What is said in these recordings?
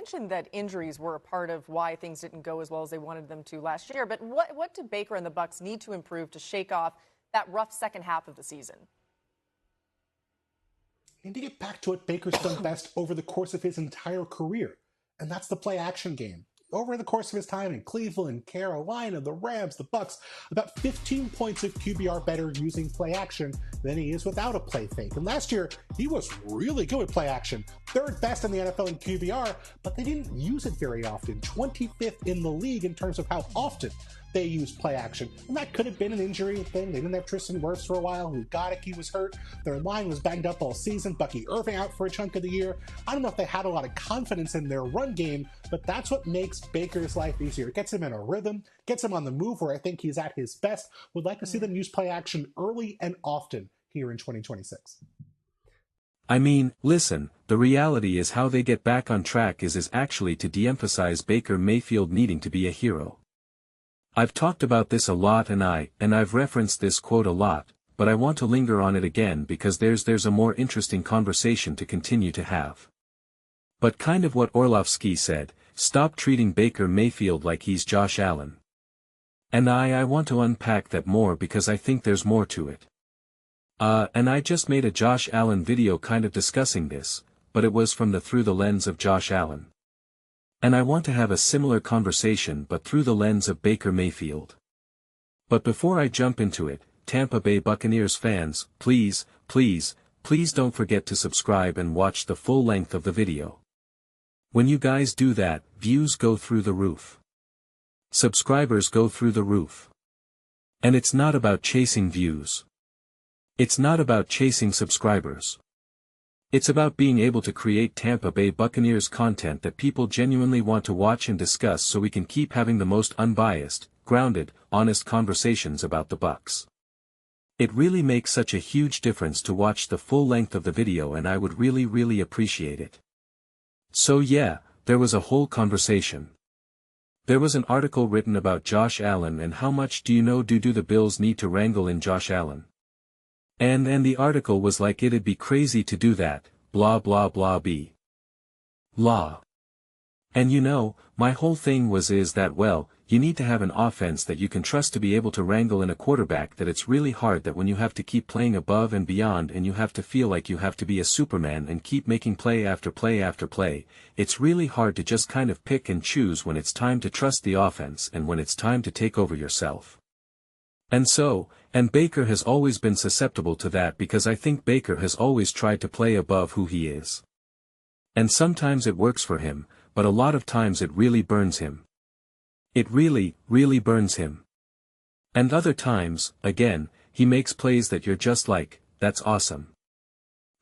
mentioned that injuries were a part of why things didn't go as well as they wanted them to last year. But what do Baker and the Bucs need to improve to shake off that rough second half of the season? Need to get back to what Baker's done best over the course of his entire career, and that's the play-action game. Over the course of his time in Cleveland, Carolina, the Rams, the Bucs, about 15 points of QBR better using play action than he is without a play fake. And last year, he was really good with play action. Third best in the NFL in QBR, but they didn't use it very often. 25th in the league in terms of how often they used play action. And that could have been an injury thing. They didn't have Tristan Wirfs for a while. He was hurt. Their line was banged up all season. Bucky Irving out for a chunk of the year. I don't know if they had a lot of confidence in their run game, but that's what makes Baker's life easier. It gets him in a rhythm, gets him on the move where I think he's at his best. Would like to see them use play action early and often here in 2026. I mean, listen, the reality is how they get back on track is actually to de-emphasize Baker Mayfield needing to be a hero. I've talked about this a lot and I've referenced this quote a lot, but I want to linger on it again because there's a more interesting conversation to continue to have. But kind of what Orlovsky said, stop treating Baker Mayfield like he's Josh Allen. And I want to unpack that more because I think there's more to it. And I just made a Josh Allen video kind of discussing this, but it was from through the lens of Josh Allen. And I want to have a similar conversation but through the lens of Baker Mayfield. But before I jump into it, Tampa Bay Buccaneers fans, please don't forget to subscribe and watch the full length of the video. When you guys do that, views go through the roof. Subscribers go through the roof. And it's not about chasing views. It's not about chasing subscribers. It's about being able to create Tampa Bay Buccaneers content that people genuinely want to watch and discuss so we can keep having the most unbiased, grounded, honest conversations about the Bucs. It really makes such a huge difference to watch the full length of the video and I would really appreciate it. So yeah, there was a whole conversation. There was an article written about Josh Allen and how much do the Bills need to wrangle in Josh Allen. And the article was like it'd be crazy to do that, blah blah blah blah. And my whole thing is that well, you need to have an offense that you can trust to be able to wrangle in a quarterback that it's really hard that when you have to keep playing above and beyond and you have to feel like you have to be a Superman and keep making play after play after play, it's really hard to just kind of pick and choose when it's time to trust the offense and when it's time to take over yourself. And Baker has always been susceptible to that because I think Baker has always tried to play above who he is. And sometimes it works for him, but a lot of times it really burns him. It really burns him. And other times, again, he makes plays that you're just like, that's awesome.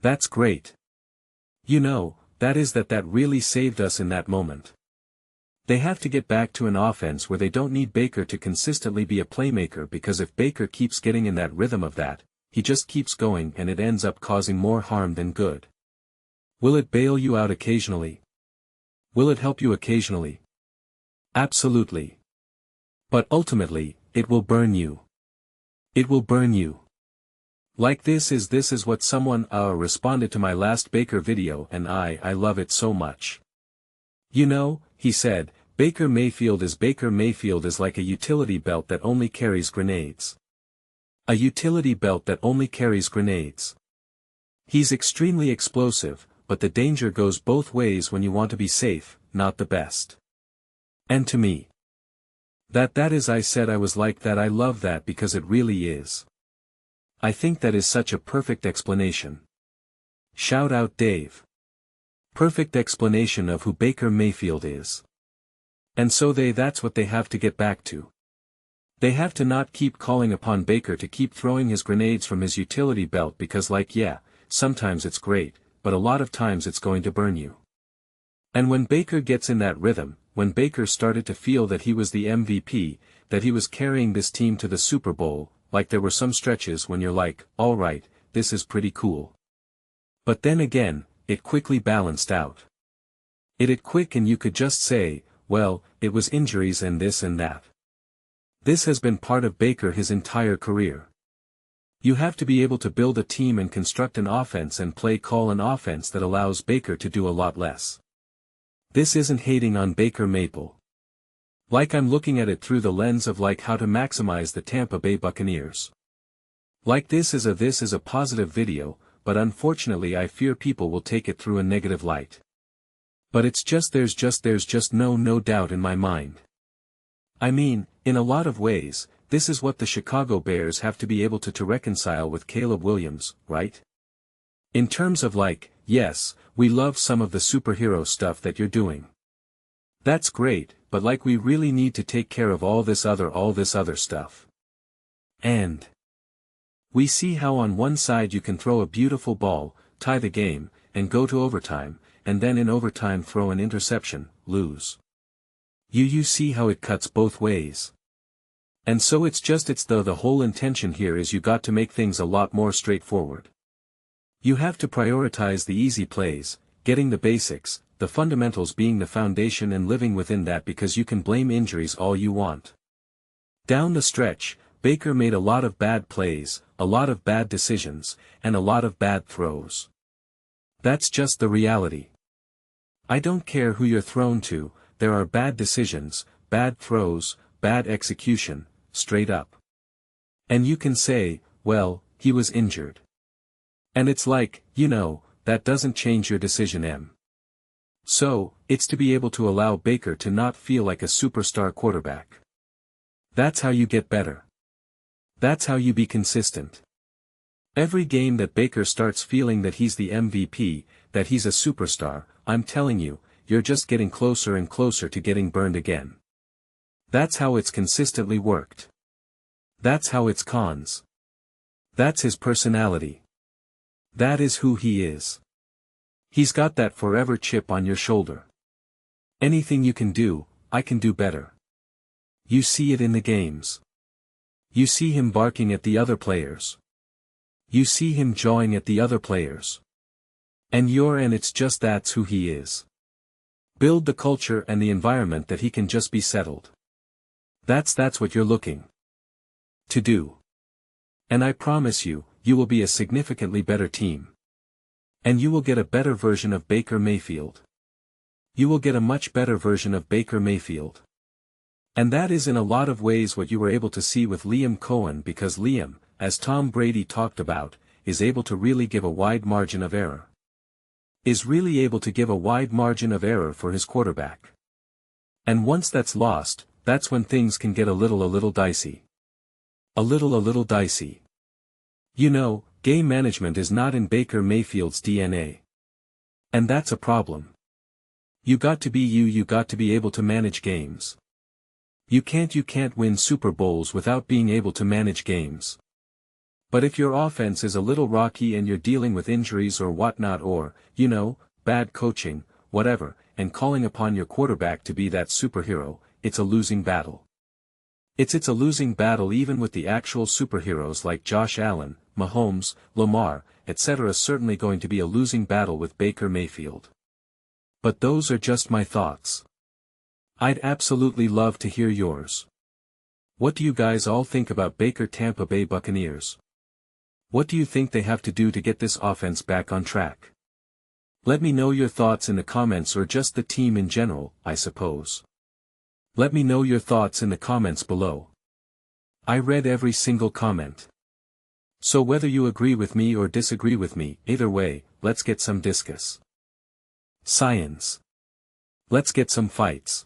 That's great. That really saved us in that moment. They have to get back to an offense where they don't need Baker to consistently be a playmaker because if Baker keeps getting in that rhythm of that, he just keeps going and it ends up causing more harm than good. Will it bail you out occasionally? Will it help you occasionally? Absolutely. But ultimately, it will burn you. It will burn you. Like this is what someone responded to my last Baker video and I love it so much. He said, Baker Mayfield is like a utility belt that only carries grenades. A utility belt that only carries grenades. He's extremely explosive, but the danger goes both ways when you want to be safe, not the best. And to me, that is I said I was like that. I love that because it really is. I think that is such a perfect explanation. Shout out Dave. Perfect explanation of who Baker Mayfield is. And so that's what they have to get back to. They have to not keep calling upon Baker to keep throwing his grenades from his utility belt because sometimes it's great, but a lot of times it's going to burn you. And when Baker gets in that rhythm, when Baker started to feel that he was the MVP, that he was carrying this team to the Super Bowl, like there were some stretches when you're like, alright, this is pretty cool. But then again, it quickly balanced out. It quick and you could just say, well, it was injuries and this and that. This has been part of Baker his entire career. You have to be able to build a team and construct an offense and call an offense that allows Baker to do a lot less. This isn't hating on Baker Mayfield. Like I'm looking at it through the lens of like how to maximize the Tampa Bay Buccaneers. Like this is a positive video, but unfortunately I fear people will take it through a negative light. But it's just there's just no doubt in my mind. I mean, in a lot of ways, this is what the Chicago Bears have to be able to reconcile with Caleb Williams, right? In terms of like, yes, we love some of the superhero stuff that you're doing. That's great, but like we really need to take care of all this other stuff. And we see how on one side you can throw a beautiful ball, tie the game, and go to overtime, and then in overtime throw an interception, lose. You see how it cuts both ways. And so it's the whole intention here is you got to make things a lot more straightforward. You have to prioritize the easy plays, getting the basics, the fundamentals being the foundation and living within that because you can blame injuries all you want. Down the stretch, Baker made a lot of bad plays, a lot of bad decisions, and a lot of bad throws. That's just the reality. I don't care who you're thrown to, there are bad decisions, bad throws, bad execution, straight up. And you can say, well, he was injured. And it's like, that doesn't change your decision. So, it's to be able to allow Baker to not feel like a superstar quarterback. That's how you get better. That's how you be consistent. Every game that Baker starts feeling that he's the MVP, that he's a superstar, I'm telling you, you're just getting closer and closer to getting burned again. That's how it's consistently worked. That's how it's cons. That's his personality. That is who he is. He's got that forever chip on your shoulder. Anything you can do, I can do better. You see it in the games. You see him barking at the other players. You see him jawing at the other players. And it's just that's who he is. Build the culture and the environment that he can just be settled. That's what you're looking to do. And I promise you, you will be a significantly better team. And you will get a better version of Baker Mayfield. You will get a much better version of Baker Mayfield. And that is in a lot of ways what you were able to see with Liam Cohen because Liam, as Tom Brady talked about, is able to really give a wide margin of error. Is really able to give a wide margin of error for his quarterback. And once that's lost, that's when things can get a little dicey. A little dicey. Game management is not in Baker Mayfield's DNA. And that's a problem. You got to be able to manage games. You can't win Super Bowls without being able to manage games. But if your offense is a little rocky and you're dealing with injuries or whatnot or, bad coaching, whatever, and calling upon your quarterback to be that superhero, it's a losing battle. It's a losing battle even with the actual superheroes like Josh Allen, Mahomes, Lamar, etc. Certainly going to be a losing battle with Baker Mayfield. But those are just my thoughts. I'd absolutely love to hear yours. What do you guys all think about Baker Tampa Bay Buccaneers? What do you think they have to do to get this offense back on track? Let me know your thoughts in the comments or just the team in general, I suppose. Let me know your thoughts in the comments below. I read every single comment. So whether you agree with me or disagree with me, either way, let's get some discuss. Science. Let's get some fights.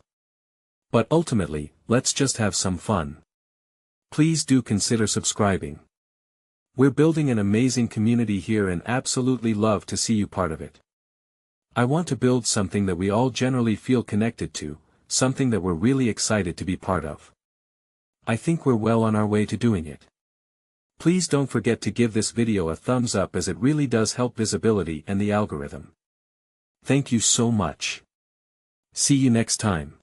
But ultimately, let's just have some fun. Please do consider subscribing. We're building an amazing community here and absolutely love to see you part of it. I want to build something that we all generally feel connected to, something that we're really excited to be part of. I think we're well on our way to doing it. Please don't forget to give this video a thumbs up as it really does help visibility and the algorithm. Thank you so much. See you next time.